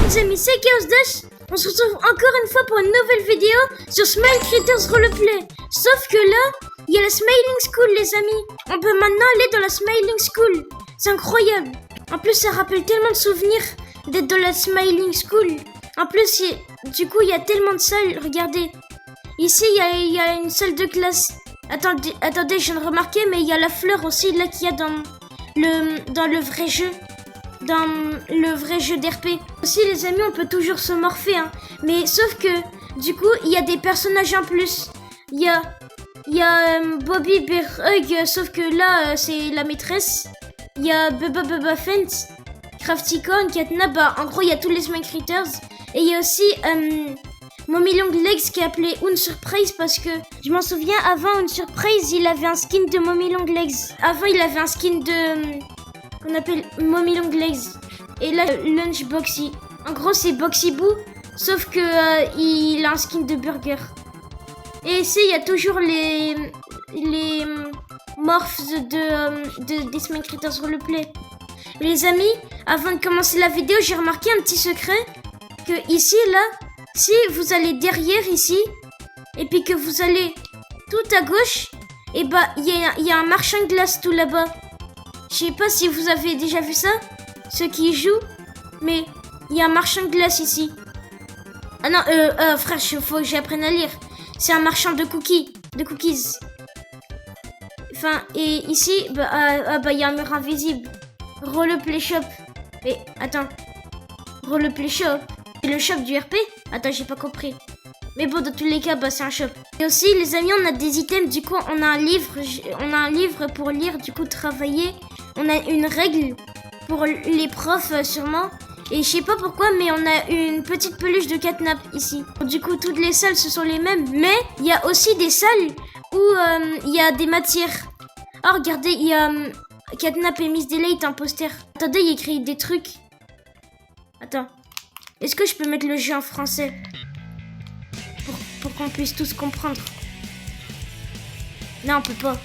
les amis, c'est Chaos Dash. On se retrouve encore une fois pour une nouvelle vidéo sur Smile Creators Roleplay. Sauf que là, il y a la Smiling School les amis. On peut maintenant aller dans la Smiling School. C'est incroyable. En plus, ça rappelle tellement de souvenirs d'être dans la Smiling School. En plus, du coup, il y a tellement de salles. Regardez. Ici, il y a une salle de classe. Attendez, je viens de remarquer, mais il y a la fleur aussi là qu'il y a dans le vrai jeu. Dans le vrai jeu d'RP. Aussi les amis, on peut toujours se morpher, hein. Mais sauf que, du coup, il y a des personnages en plus. Il y a Bobby Bear Hug, sauf que là, c'est la maîtresse. Il y a Bubba Fent, Craftycorn, Catnap, en gros, il y a tous les Smile Creators. Et il y a aussi Mommy Long Legs qui est appelé Unsurprise parce que, je m'en souviens, avant Unsurprise, il avait un skin de Mommy Long Legs. Avant, il avait un skin de... qu'on appelle Mommy Long Legs. Et là, Lunchboxy. En gros, c'est Boxy Boo, sauf que il a un skin de burger. Et ici, il y a toujours les morphs des Smile Creators Roleplay. Les amis, avant de commencer la vidéo, j'ai remarqué un petit secret. Que ici, là, si vous allez derrière ici, et puis que vous allez tout à gauche, et bah, il y a un marchand de glace tout là-bas. Je sais pas si vous avez déjà vu ça, ceux qui y jouent, mais il y a un marchand de glace ici. Ah non, frère, faut que j'apprenne à lire. C'est un marchand de cookies. Enfin, et ici, il y a un mur invisible. Roleplay Shop. Mais, attends. Roleplay Shop. C'est le shop du RP? Attends, j'ai pas compris. Mais bon, dans tous les cas, c'est un shop. Et aussi, les amis, on a des items. Du coup, on a un livre pour lire, du coup, travailler. On a une règle pour les profs, sûrement. Et je sais pas pourquoi, mais on a une petite peluche de Catnap ici. Du coup, toutes les salles, ce sont les mêmes. Mais il y a aussi des salles où il y a des matières. Oh, regardez, il y a Catnap et Miss Delight, un poster. Attendez, il y a écrit des trucs. Attends. Est-ce que je peux mettre le jeu en français pour qu'on puisse tous comprendre? Non, on peut pas.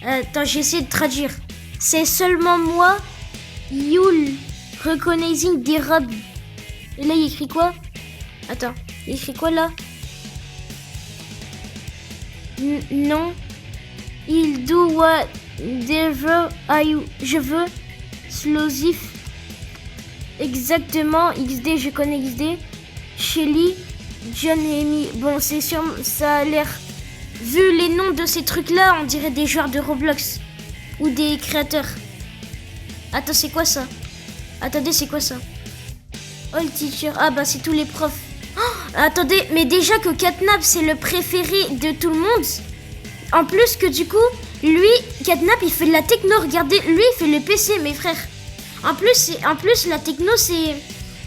Attends, j'ai essayé de traduire. C'est seulement moi, Yule, recognizing des robes. Et là, il écrit quoi? Attends, il écrit quoi là? Non. Il do whatever je veux. Slosif. Exactement. XD, je connais XD. Shelly, John et Amy. Bon, c'est sûr, ça a l'air... Vu les noms de ces trucs-là, on dirait des joueurs de Roblox. Ou des créateurs. Attends, c'est quoi ça? Attendez, c'est quoi ça? All teacher. Ah bah, c'est tous les profs. Oh, attendez, mais déjà que Catnap, c'est le préféré de tout le monde. En plus que du coup, lui, Catnap, il fait de la techno. Regardez, lui, il fait le PC, mes frères. En plus, la techno, c'est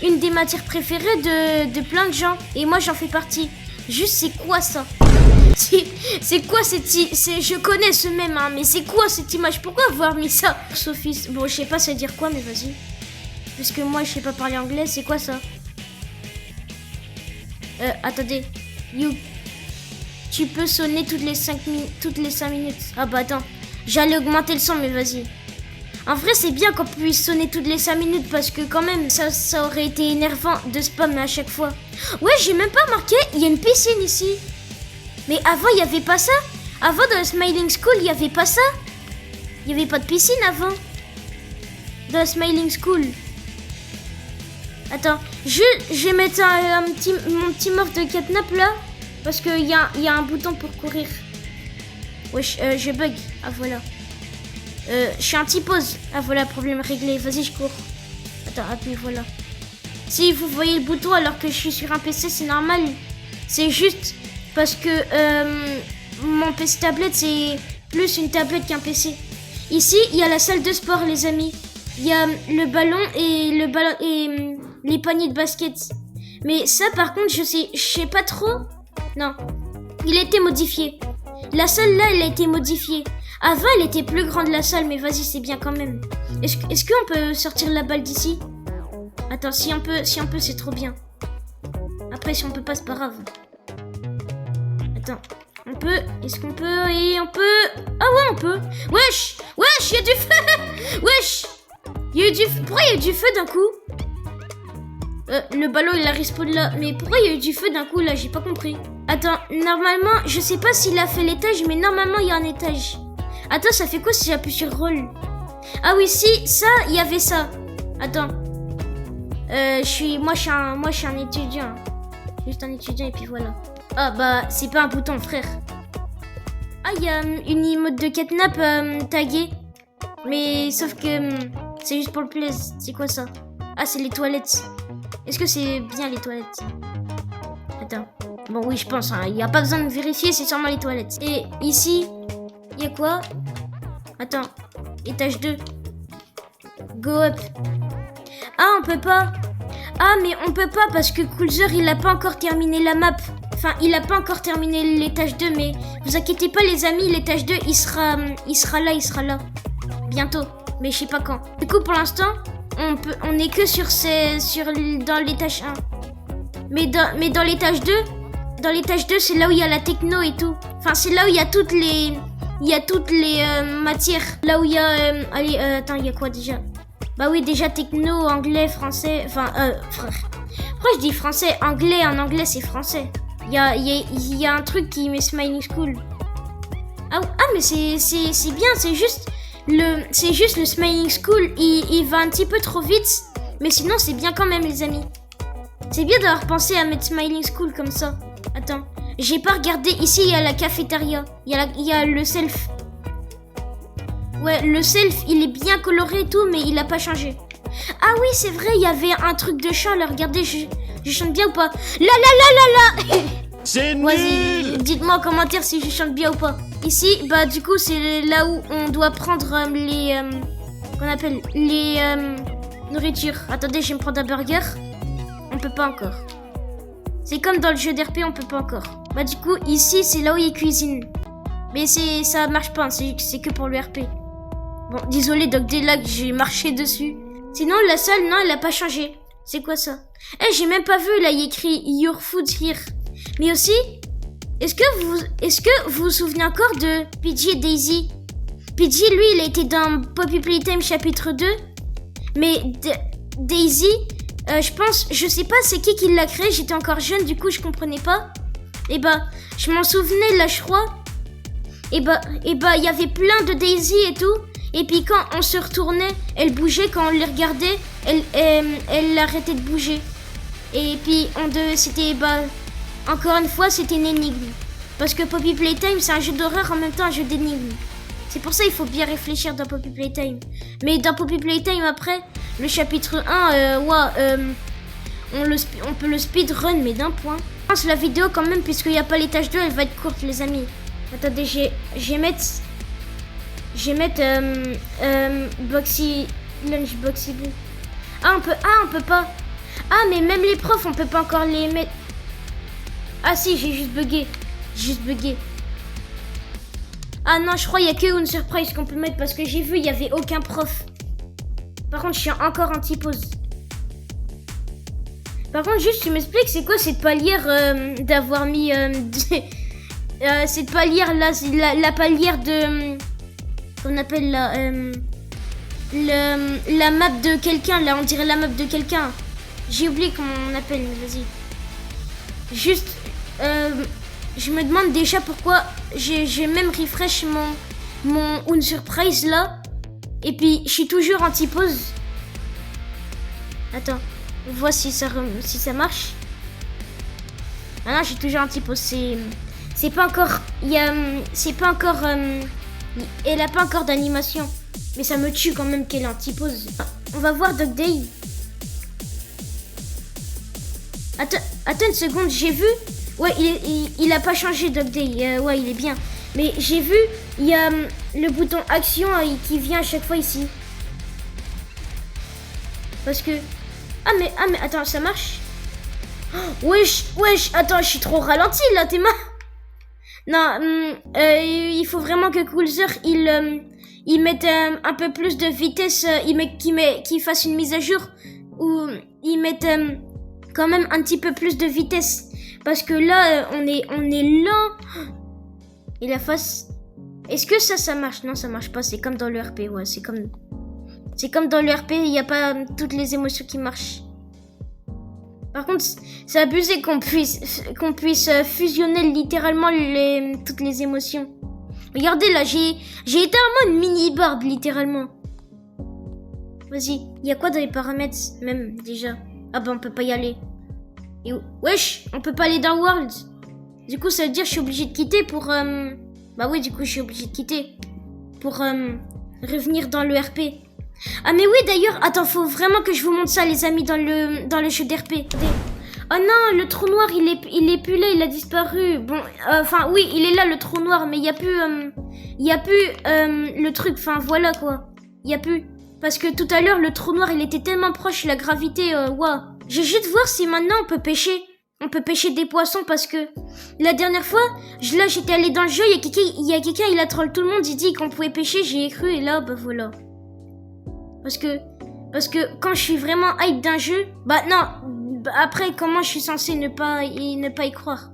une des matières préférées de plein de gens. Et moi, j'en fais partie. Juste, c'est quoi ça? C'est quoi cette... Je connais ce mème, hein, mais c'est quoi cette image? Pourquoi avoir mis ça? Sophie, bon, je sais pas ça veut dire quoi, mais vas-y. Parce que moi, je sais pas parler anglais, c'est quoi ça? Attendez. Tu peux sonner toutes les 5 minutes. Ah bah attends, j'allais augmenter le son, mais vas-y. En vrai, c'est bien qu'on puisse sonner toutes les 5 minutes, parce que quand même, ça aurait été énervant de spam à chaque fois. Ouais, j'ai même pas remarqué, il y a une piscine ici. Mais avant, il n'y avait pas ça. Avant, dans la Smiling School, il n'y avait pas ça. Il n'y avait pas de piscine avant. Dans la Smiling School. Attends, je vais mettre mon petit morph de Catnap là. Parce qu'il y a un bouton pour courir. Wesh, je bug. Ah voilà. Je suis anti-pause. Ah voilà, problème réglé. Vas-y, je cours. Attends, appuie, voilà. Si vous voyez le bouton alors que je suis sur un PC, c'est normal. C'est juste... Parce que mon PC tablette, c'est plus une tablette qu'un PC. Ici, il y a la salle de sport, les amis. Il y a le ballon et les paniers de basket. Mais ça, par contre, je sais pas trop. Non, il a été modifié. La salle, là, elle a été modifiée. Avant, elle était plus grande, la salle, mais vas-y, c'est bien quand même. Est-ce qu'on peut sortir la balle d'ici? Attends, si on peut, c'est trop bien. Après, si on peut pas, c'est pas grave. Attends, On peut... Est-ce qu'on peut... Et on peut... Ah ouais, on peut. Wesh, il y a du feu. Wesh, il y a eu du feu. Pourquoi il y a eu du feu d'un coup? Le ballon, il a respawn là. Mais pourquoi il y a eu du feu d'un coup, là? J'ai pas compris. Attends, normalement, je sais pas s'il a fait l'étage, mais normalement, il y a un étage. Attends, ça fait quoi si j'appuie sur roll? Ah oui, si, ça, il y avait ça. Attends. Moi, je suis un étudiant. Juste un étudiant et puis voilà. Ah bah, c'est pas un bouton, frère. Ah, il y a une emote de catnap taguée. Mais sauf que c'est juste pour le plaisir. C'est quoi ça? Ah, c'est les toilettes. Est-ce que c'est bien les toilettes? Attends. Bon, oui, je pense. Il n'y a pas besoin de vérifier, c'est sûrement les toilettes. Et ici, il y a quoi? Attends. Étage 2. Go up. Ah, on peut pas. Ah, mais on peut pas parce que Coolzer, il a pas encore terminé la map. Enfin, il a pas encore terminé l'étage 2, mais vous inquiétez pas, les amis, l'étage 2, il sera là. Bientôt. Mais je sais pas quand. Du coup, pour l'instant, on est que dans l'étage 1. Mais dans l'étage 2, c'est là où il y a la techno et tout. Enfin, c'est là où il y a toutes les matières. Là où il y a attends, il y a quoi déjà? Bah oui, déjà techno, anglais, français. Enfin, frère. Pourquoi je dis français? Anglais, en anglais, c'est français. Il y a un truc qui met Smiling School. Ah, mais c'est bien, c'est juste le Smiling School, il va un petit peu trop vite. Mais sinon, c'est bien quand même, les amis. C'est bien d'avoir pensé à mettre Smiling School comme ça. Attends, j'ai pas regardé. Ici, il y a la cafétéria. Il y a le self. Ouais, le self, il est bien coloré et tout, mais il a pas changé. Ah oui, c'est vrai, il y avait un truc de chant, là. Regardez, je chante bien ou pas? La. C'est nul. Vas-y, dites-moi en commentaire si je chante bien ou pas. Ici, bah du coup, c'est là où on doit prendre qu'on appelle les nourritures. Attendez, je vais me prendre un burger. On peut pas encore. C'est comme dans le jeu d'RP, on peut pas encore. Bah du coup, ici, c'est là où il cuisine. Mais ça marche pas, c'est que pour le RP. Bon, désolé, Doc Daylag, j'ai marché dessus. Sinon, la salle, non, elle a pas changé. C'est quoi ça? J'ai même pas vu, là, il y a écrit Your Food Here. Mais aussi, est-ce que vous vous souvenez encore de PG et Daisy? PG, lui, il a été dans Poppy Playtime chapitre 2. Mais Daisy, je sais pas c'est qui l'a créé, j'étais encore jeune, du coup, je comprenais pas. Et bah, je m'en souvenais, là, je crois. Et bah, il y avait plein de Daisy et tout. Et puis quand on se retournait, elle bougeait. Quand on les regardait, elle arrêtait de bouger. Et puis c'était, encore une fois, c'était une énigme. Parce que Poppy Playtime, c'est un jeu d'horreur, en même temps un jeu d'énigme. C'est pour ça qu'il faut bien réfléchir dans Poppy Playtime. Mais dans Poppy Playtime, après, le chapitre 1, on peut le speedrun, mais d'un point. Je pense la vidéo quand même, puisqu'il n'y a pas l'étage 2, elle va être courte, les amis. Attendez, je vais mettre Boxy Lunchboxy Boo. On peut pas. Ah, mais même les profs, on peut pas encore les mettre. Ah si, j'ai juste bugué. Ah non, je crois qu'il y a que une surprise qu'on peut mettre parce que j'ai vu, il y avait aucun prof. Par contre, je suis encore anti-pause. Par contre, juste, tu m'expliques, c'est quoi cette palière d'avoir mis... cette palière là, c'est la palière de... qu'on appelle la map de quelqu'un, là, on dirait la map de quelqu'un. J'ai oublié comment on appelle, mais vas-y. Juste, je me demande déjà pourquoi j'ai même refresh mon Unsurprise là. Et puis, je suis toujours anti-pause. Attends, on voit si ça marche. Ah non, je suis toujours anti-pause, c'est pas encore... elle a pas encore d'animation. Mais ça me tue quand même qu'elle est anti-pause. On va voir Dog Day. Attends une seconde, j'ai vu... Ouais, il a pas changé Dog Day. Ouais, il est bien. Mais j'ai vu, il y a le bouton action qui vient à chaque fois ici. Parce que... Ah mais attends, ça marche? Oh, wesh, attends, je suis trop ralenti là, t'es marre? Non, il faut vraiment que Coolzer, il mette un peu plus de vitesse, qu'il fasse une mise à jour, ou il mette quand même un petit peu plus de vitesse. Parce que là, on est lent. Et la face... Est-ce que ça marche? Non, ça marche pas. C'est comme dans le RP, ouais. C'est comme dans le RP, il n'y a pas toutes les émotions qui marchent. Par contre, c'est abusé qu'on puisse fusionner littéralement toutes les émotions. Regardez là, j'ai littéralement une mini-barbe, littéralement. Vas-y, il y a quoi dans les paramètres, même, déjà? Ah bah, on peut pas y aller. Et wesh, on peut pas aller dans World. Du coup, ça veut dire que je suis obligé de quitter pour... Bah oui, du coup, je suis obligé de quitter. Pour revenir dans le RP. Ah mais oui, d'ailleurs, attends, faut vraiment que je vous montre ça, les amis, dans le jeu d'RP. Oh non, le trou noir, il est plus là, il a disparu. Bon, enfin, oui, il est là, le trou noir, mais il y a plus le truc, enfin, voilà, quoi. Il y a plus. Parce que tout à l'heure, le trou noir, il était tellement proche, la gravité, waouh. J'ai juste voir si maintenant on peut pêcher. On peut pêcher des poissons parce que la dernière fois, j'étais allé dans le jeu, il y a quelqu'un, il a troll tout le monde, il dit qu'on pouvait pêcher, j'y ai cru et là, bah voilà. Parce que quand je suis vraiment hype d'un jeu, bah non, après comment je suis censé ne pas y croire.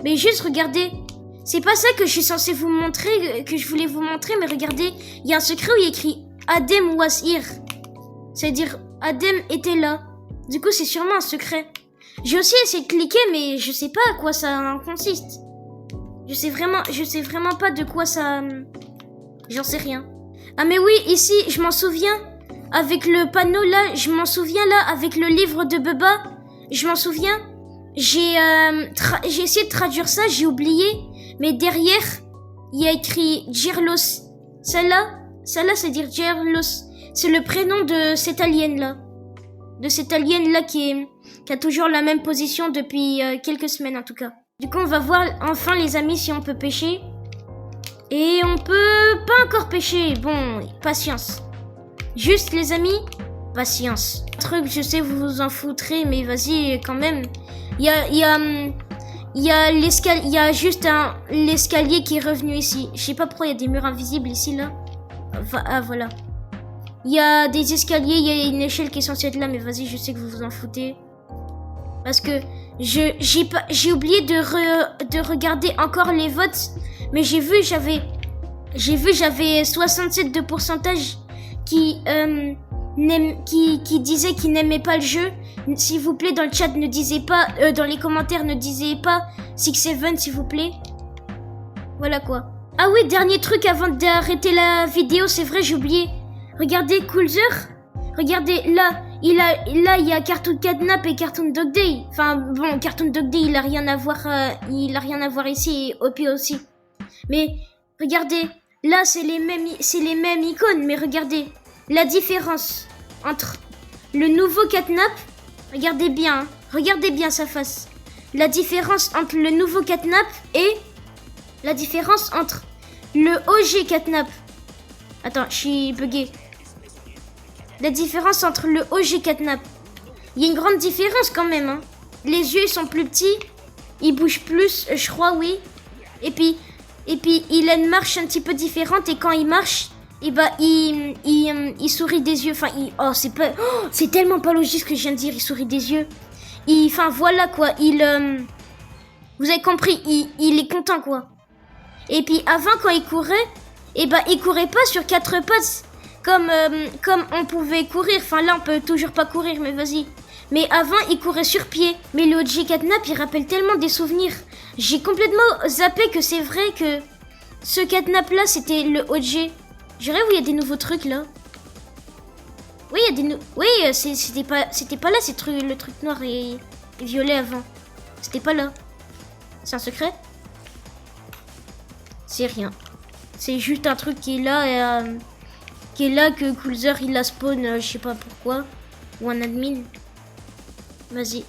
Mais juste regardez, c'est pas ça que je suis censé vous montrer, que je voulais vous montrer, mais regardez, il y a un secret où il y a écrit Adem was here. C'est-à-dire Adem était là. Du coup, c'est sûrement un secret. J'ai aussi essayé de cliquer, mais je sais pas à quoi ça consiste. Je sais vraiment pas de quoi ça... J'en sais rien. Ah mais oui, ici, je m'en souviens. Avec le panneau là, je m'en souviens là, avec le livre de Bubba. Je m'en souviens. J'ai essayé de traduire ça, j'ai oublié. Mais derrière, il y a écrit Gearloss. Celle-là, c'est dire Gearloss. C'est le prénom de cet alien là. De cet alien là qui a toujours la même position depuis quelques semaines en tout cas. Du coup, on va voir enfin les amis si on peut pêcher. Et on peut pas encore pêcher. Bon, patience. Juste les amis, patience. Truc, je sais vous vous en foutrez, mais vas-y quand même. Il y a juste l'escalier qui est revenu ici. Je sais pas pourquoi il y a des murs invisibles ici là. Ah voilà. Il y a des escaliers, il y a une échelle qui est censée être là, mais vas-y, je sais que vous vous en foutez. Parce que j'ai oublié de regarder encore les votes, mais j'ai vu j'avais 67 de pourcentage qui disaient qu'ils n'aimaient pas le jeu. S'il vous plaît, dans le chat, ne disez pas, dans les commentaires, ne disez pas 6-7, s'il vous plaît. Voilà quoi. Ah oui, dernier truc avant d'arrêter la vidéo, c'est vrai, j'ai oublié. Regardez Coolzer. Regardez, là, il y a Cartoon Catnap et Cartoon Dog Day. Enfin, bon, Cartoon Dog Day, il a rien à voir ici, et OP aussi. Mais, regardez, là, c'est les mêmes icônes, mais regardez, la différence entre le nouveau Catnap, regardez bien sa face. La différence entre le nouveau Catnap et la différence entre le OG Catnap. Attends, je suis bugué. La différence entre le OG Catnap. Il y a une grande différence quand même, hein. Les yeux, ils sont plus petits. Ils bougent plus, je crois, oui. Et puis, il a une marche un petit peu différente. Et quand il marche, et bah, il sourit des yeux. Enfin, c'est tellement pas logique ce que je viens de dire. Il sourit des yeux. Enfin, voilà, quoi. Vous avez compris, il est content, quoi. Et puis, avant, quand il courait, et bah, il courait pas sur 4 pattes. Comme on pouvait courir. Enfin, là, on peut toujours pas courir, mais vas-y. Mais avant, il courait sur pied. Mais le OG Catnap, il rappelle tellement des souvenirs. J'ai complètement zappé que c'est vrai que ce Catnap-là, c'était le OG. Je rêve où il y a des nouveaux trucs, là. Oui, il y a des oui, c'était pas là, le truc noir et violet avant. C'était pas là. C'est un secret? C'est rien. C'est juste un truc qui est là que Coolzer il la spawn, je sais pas pourquoi. Ou un admin. Vas-y.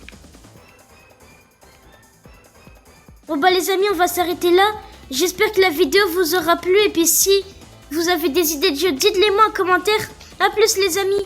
Bon bah les amis, on va s'arrêter là. J'espère que la vidéo vous aura plu. Et puis si vous avez des idées de jeux, dites-les moi en commentaire. A plus les amis.